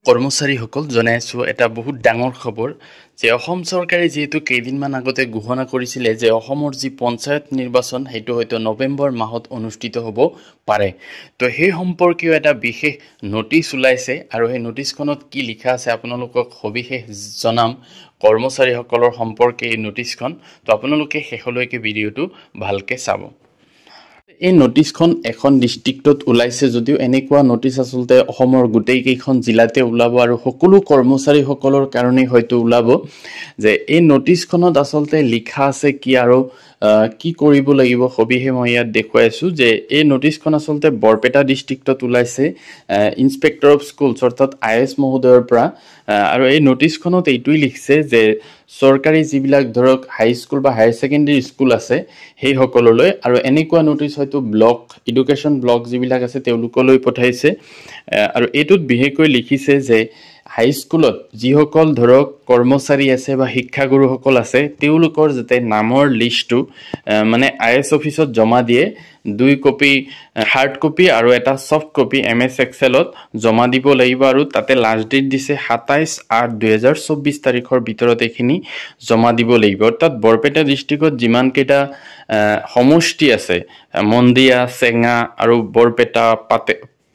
কৰ্মচাৰীসকল জনাইছোঁ এটা বহুত ডাঙৰ খবৰ যে অসম চৰকাৰে যেহেতু কেইদিনমান আগতে ঘোষণা কৰিছিলে যে অসমৰ যি পঞ্চায়ত নিৰ্বাচন সেইটো হয়তো নৱেম্বৰ মাহত অনুষ্ঠিত হ'ব পাৰে তো সেই সম্পৰ্কীয় এটা বিশেষ নোটিছ ওলাইছে আৰু সেই নোটিছখনত কি লিখা আছে আপোনালোকক সবিশেষ জনাম কৰ্মচাৰীসকলৰ সম্পৰ্কে এই নোটিছখন তো আপোনালোকে শেষলৈকে ভিডিঅ'টো ভালকে চাব এই নোটিছখন এখন ডিস্ট্ৰিক্টত ওলাইছে যদিও এনেকুৱা নোটিছ আসলতে অসমৰ গোটেই কেইখন জিলাতে ওলাব আৰু সকলো কৰ্মচাৰীসকলৰ কাৰণে হয়তো ওলাব যে এই নোটিছখনত আসলতে লিখা আছে কি আৰু কি কৰিব লাগিব সবিহে মই ইয়াত দেখুৱাইছো যে এই নোটিছখন আসলতে বৰপেটা ডিস্ট্ৰিক্টত ওলাইছে ইন্সপেক্টৰ অফ স্কুলছ অৰ্থাৎ আইএছ মহোদয়ৰ পৰা আৰু এই নোটিছখনত এইটোই লিখিছে যে সৰকাৰি যিবিলাক ধৰক হাই স্কুল বা হায়াৰ সেকেন্ডাৰী স্কুল আছে সেই সকললৈ আৰু এনেকুৱা নোটিছ হয়তো ব্লক এডুকেশ্যন ব্লক যিবিলাক আছে তেওঁলোকলৈ পঠাইছে আৰু এটোত বিশেষকৈ লিখিছে যে হাই স্কুলত যিসকল ধৰক কৰ্মচাৰী আছে বা শিক্ষাগুৰুসকল আছে তেওঁলোকৰ যাতে নামৰ লিষ্টটো মানে আইএছ অফিচত জমা দিয়ে 2 কপি হাৰ্ড কপি আৰু এটা সফট কপি এমএছ এক্সেলত জমা দিব লাগিব আৰু তাতে লাষ্ট ডেট দিছে 27/8/2024 তাৰিখৰ ভিতৰত এখিনি জমা দিব লাগিব অৰ্থাৎ বৰপেটা ডিস্ট্ৰিক্টত যিমান কেইটা সমষ্টি আছে মন্দিয়া চেঙা আৰু বৰপেটা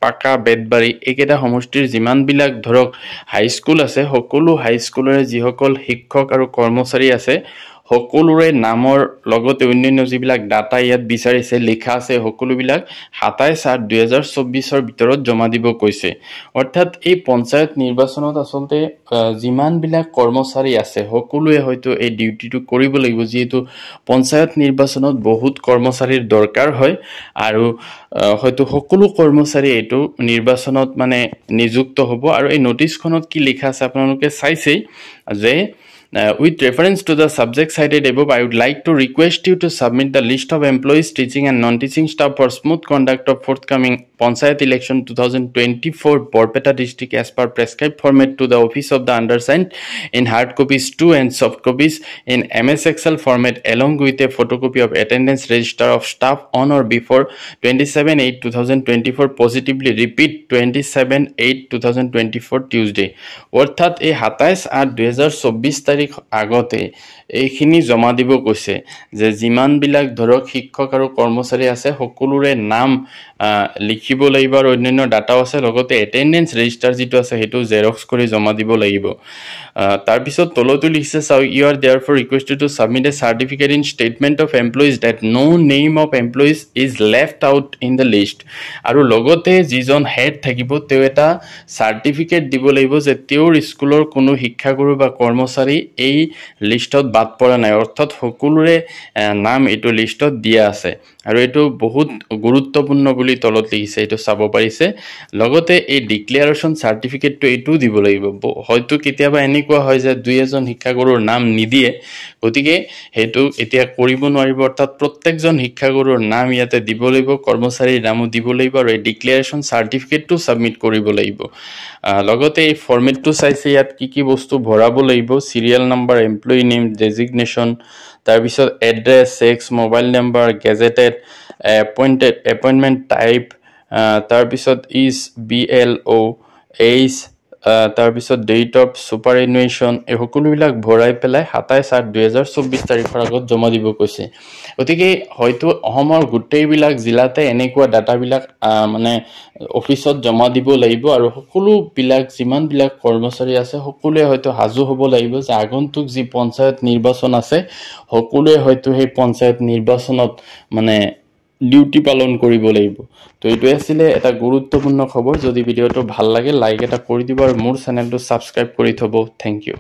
পাকা বেদবাৰী একেটা সমষ্টিৰ যিমান বিলাক ধৰক হাই স্কুল আছে সকলো হাই স্কুলৰে যিসকল শিক্ষক আৰু কৰ্মচাৰী আছে সকলোৰে নামৰ লগতে অন্যান্য যিবিলাক ডাটা ইয়াত বিচাৰিছে লিখা আছে সকলোবিলাক 27/8/2024 ৰ ভিতৰত জমা দিব কৈছে অৰ্থাৎ এই পঞ্চায়ত নিৰ্বাচনত আসলতে যিমান বিলাক কৰ্মচাৰী আছে সকলোৱে হয়তো এই ডিউটিটো কৰিব লাগিব যেহেতু পঞ্চায়ত নিৰ্বাচনত বহুত কৰ্মচাৰীৰ দৰকাৰ হয় আৰু হয়তো সকলো কৰ্মচাৰী এটো নিৰ্বাচনত মানে নিযুক্ত হ'ব আৰু এই নোটিছখনত কি লিখা আছে আপোনালোকে চাইছে যে with reference to the subject cited above, I would like to request you to submit the list of employees, teaching and non-teaching staff for smooth conduct of forthcoming Panchayat election 2024 Borpeta district as per prescribed format to the office of the undersigned in hard copies 2 and soft copies in MS Excel format along with a photocopy of attendance register of staff on or before 27/8/2024 positively repeat 27/8/2024 Tuesday. অর্থাৎ এই 27/8/2024 তারিখ আগতে এইখিনি জমা দিব কৈছে যে যিমান বিলাক ধৰক শিক্ষক আৰু কৰ্মচাৰী আছে সকলোৰে নাম লিখিব লাগিব আৰু অন্যান্য ডাটা আছে লগতে এটেন্ডেন্স ৰেজিষ্টাৰ যেটো আছে হেতু জেৰক্স কৰি জমা দিব লাগিব তাৰ পিছত তলতো লিখিছে so you are therefore requested to submit a certificate in statement of employees that no name of employees is left out in the list আৰু লগতে যিজন হেড থাকিব তেও এটা সাৰ্টিফিকেট দিব লাগিব যে তেওঁৰ স্কুলৰ কোনো শিক্ষাগুৰু বা কৰ্মচাৰী এই লিষ্টত বাদ পৰা নাই অৰ্থাৎ সকলোৰে নাম এটো লিষ্টত দিয়া আছে আৰু এটো বহুত গুৰুত্বপূৰ্ণ বুলি তলত লিখিছে এটো চাব পাৰিছে লগতে এই ডিক্লেৰেচন সাৰ্টিফিকেটটো এটো দিব লাগিব হয়তো কেতিয়াবা এনেকুৱা হয় যে দুই এজন শিক্ষাগুৰুৰ নাম নিদিয়ে গতিকে হেতু এতিয়া কৰিব নোৱাৰিব অৰ্থাৎ প্ৰত্যেকজন শিক্ষাগুৰুৰ নাম ইয়াতে দিব লাগিব কৰ্মচাৰীৰ নামও দিব লাগিব আৰু এই ডিক্লেৰেচন সাৰ্টিফিকেটটো সাবমিট কৰিব লাগিব লগতে এই ফৰ্মেটটো চাইছে ইয়াত কি বস্তু ভৰাব লাগিব serial number employee name designation তাৰ পিছত address sex mobile number gazetted appointment type তাৰ পিছত ইজ BLO এইজ তাৰ পিছত ডেট অফ সুপাৰএনুৱেশ্যন এই সকলোবিলাক ভৰাই পেলাই 27/8/2024 তাৰিখৰ আগত জমা দিব কৈছে গতিকে হয়তো অসমৰ গোটেই বিলাক জিলাতে এনেকুৱা ডাটা বিলাক মানে অফিচত জমা দিব লাগিব আৰু সকলো বিলাক যিমান বিলাক কৰ্মচাৰী আছে সকলোৱে হয়তো হাজু হ'ব লাগিব যে আগন্তুক যি পঞ্চায়ত নিৰ্বাচন আছে সকলোৱে হয়তো সেই পঞ্চায়ত নিৰ্বাচনত মানে ডিউটি পালন কৰিব লাগিব তো এটো আছিল এটা গুৰুত্বপূৰ্ণ খবৰ যদি ভিডিওটো ভাল লাগে লাইক এটা কৰি দিব আৰু মোৰ চেনেলটো সাবস্ক্ৰাইব কৰি থব থ্যাংক ইউ